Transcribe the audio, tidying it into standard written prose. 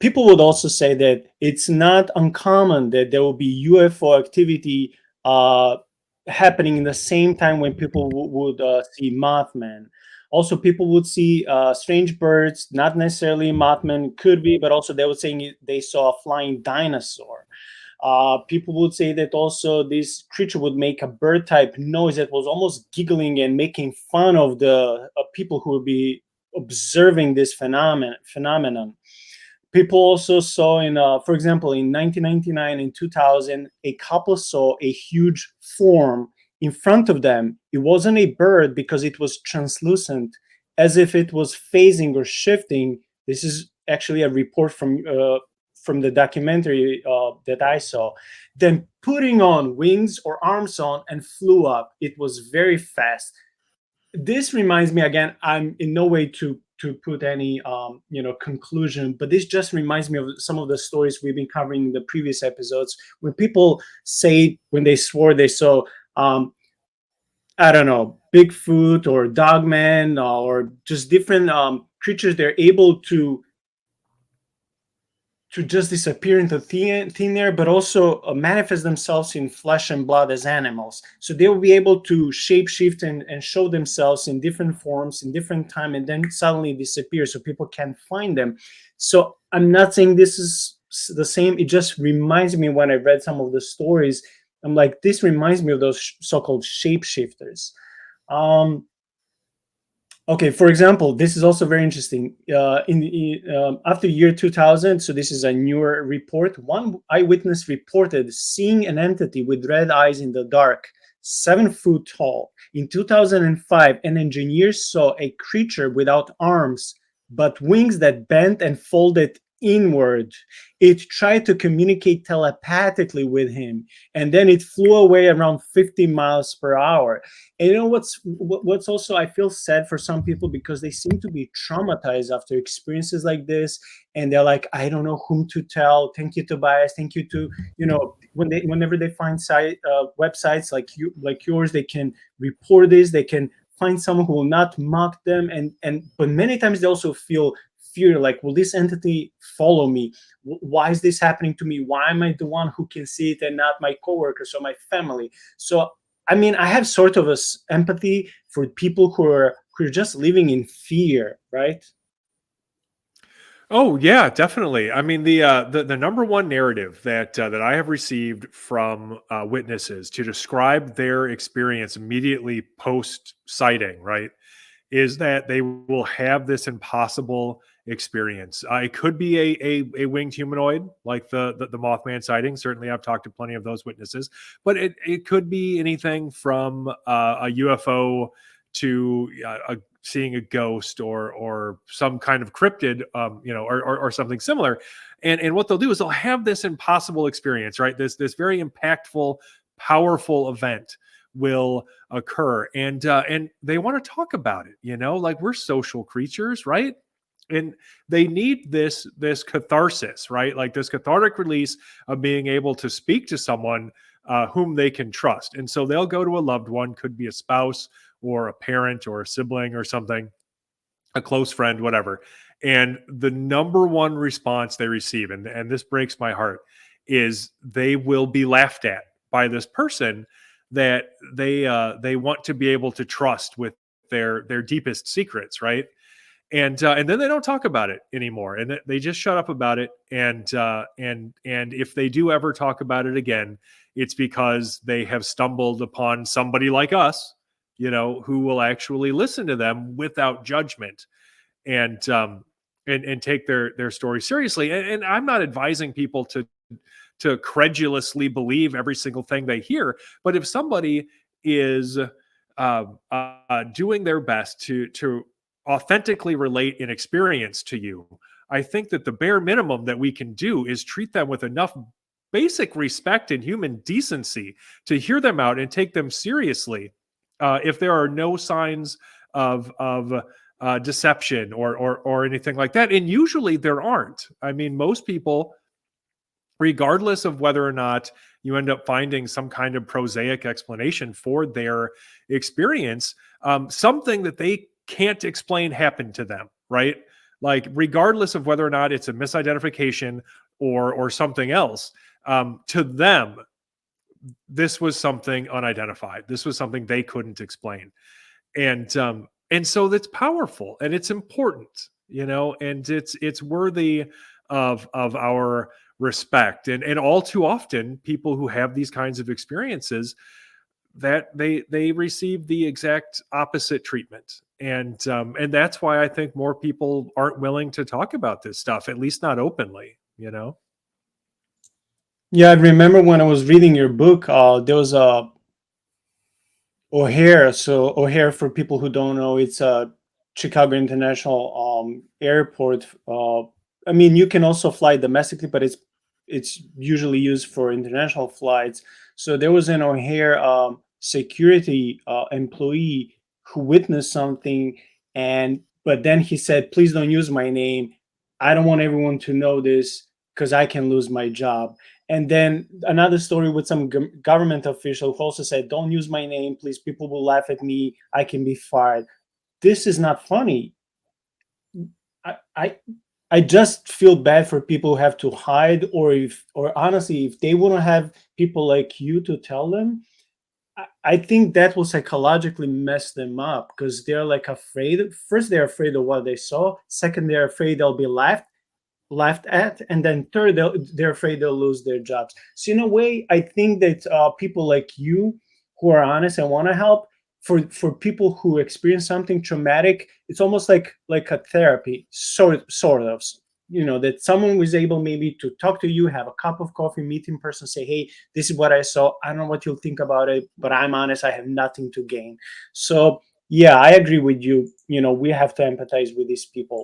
People would also say that it's not uncommon that there will be UFO activity uh, happening in the same time when people would see Mothman. Also, people would see strange birds, not necessarily Mothman, could be, but also they were saying they saw a flying dinosaur. People would say that also this creature would make a bird type noise that was almost giggling and making fun of the people who would be observing this phenomenon. People also saw in, for example, in 1999 and 2000, a couple saw a huge form in front of them. It wasn't a bird because it was translucent, as if it was phasing or shifting. This is actually a report from the documentary that I saw. Then putting on wings or arms on and flew up. It was very fast. This reminds me, again, I'm in no way to put any conclusion, but this just reminds me of some of the stories we've been covering in the previous episodes, when people say when they swore they saw I don't know, Bigfoot or Dogman or just different creatures. They're able to just disappear into thin air, but also manifest themselves in flesh and blood as animals. So they will be able to shapeshift and show themselves in different forms, in different time, and then suddenly disappear so people can't find them. So I'm not saying this is the same. It just reminds me, when I read some of the stories, I'm like, this reminds me of those so-called shapeshifters. Um, Okay, for example, this is also very interesting. After year 2000, so this is a newer report. One eyewitness reported seeing an entity with red eyes in the dark, 7 foot tall. In 2005, an engineer saw a creature without arms, but wings that bent and folded inward. It tried to communicate telepathically with him, and then it flew away around 50 miles per hour. And you know what's also, I feel sad for some people because they seem to be traumatized after experiences like this, and they're like, I don't know whom to tell. Thank you, Tobias. Thank you to, whenever they find websites like yours, they can report this. They can find someone who will not mock them, and but many times they also feel fear, like, will this entity follow me? Why is this happening to me? Why am I the one who can see it and not my coworkers or my family? So I mean, I have sort of a empathy for people who are just living in fear, right? Oh yeah, definitely. I mean, the number one narrative that I have received from witnesses to describe their experience immediately post sighting, right, is that they will have this impossible experience. It could be a winged humanoid, like the Mothman sighting. Certainly, I've talked to plenty of those witnesses, but it could be anything from a UFO to seeing a ghost or some kind of cryptid, or something similar. And what they'll do is they'll have this impossible experience, right? This very impactful, powerful event will occur, and they want to talk about it. Like, we're social creatures, right? And they need this catharsis, right? Like this cathartic release of being able to speak to someone whom they can trust. And so they'll go to a loved one, could be a spouse or a parent or a sibling or something, a close friend, whatever. And the number one response they receive, and this breaks my heart, is they will be laughed at by this person that they want to be able to trust with their deepest secrets, right? And then they don't talk about it anymore, and they just shut up about it. And if they do ever talk about it again, it's because they have stumbled upon somebody like us, who will actually listen to them without judgment, and take their story seriously. And I'm not advising people to credulously believe every single thing they hear, but if somebody is doing their best to authentically relate an experience to you, I think that the bare minimum that we can do is treat them with enough basic respect and human decency to hear them out and take them seriously. If there are no signs of deception or anything like that, and usually there aren't. I mean, most people, regardless of whether or not you end up finding some kind of prosaic explanation for their experience, something that they can't explain happened to them, right? like regardless of whether or not it's a misidentification or something else, to them, this was something unidentified. This was something they couldn't explain. And so that's powerful and it's important, and it's worthy of our respect. And all too often, people who have these kinds of experiences, that they receive the exact opposite treatment. And that's why I think more people aren't willing to talk about this stuff, at least not openly. Yeah, I remember when I was reading your book, there was a O'Hare. So O'Hare, for people who don't know, it's a Chicago International Airport. I mean, you can also fly domestically, but it's usually used for international flights. So there was an O'Hare security employee who witnessed something, and but then he said, "Please don't use my name. I don't want everyone to know this because I can lose my job." And then another story with some government official who also said, "Don't use my name, please. People will laugh at me. I can be fired." This is not funny. I, I I just feel bad for people who have to hide, or honestly, if they wouldn't have people like you to tell them, I think that will psychologically mess them up because they're like afraid. First, they're afraid of what they saw. Second, they're afraid they'll be laughed at, and then third, they're afraid they'll lose their jobs. So in a way, I think that people like you who are honest and want to help, for people who experience something traumatic, it's almost like a therapy, sort of, that someone was able maybe to talk to you, have a cup of coffee, meet in person, say, "Hey, this is what I saw. I don't know what you'll think about it, but I'm honest. I have nothing to gain." So yeah, I agree with you. We have to empathize with these people.